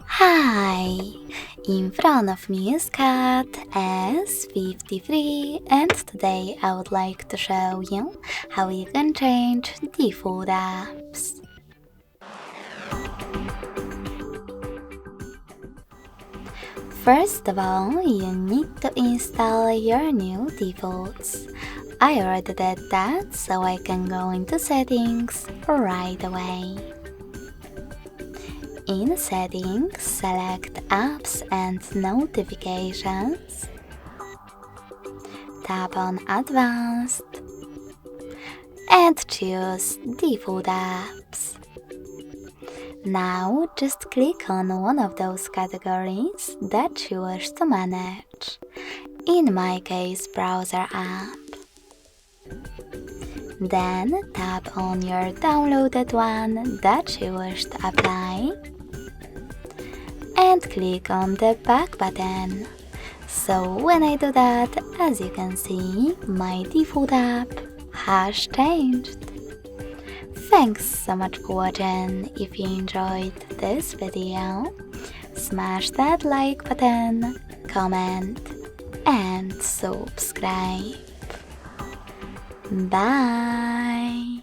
Hi! In front of me is CAT S53 and today I would like to show you how you can change default apps. First of all, you need to install your new defaults. I already did that, so I can go into settings right away. In Settings, select Apps and Notifications. Tap on Advanced and choose Default Apps. Now just click on one of those categories that you wish to manage. In my case, Browser app. Then tap on your downloaded one that you wish to apply and click on the back button. So when I do that, as you can see, my default app has changed. Thanks so much for watching. If you enjoyed this video, smash that like button, comment and subscribe. Bye!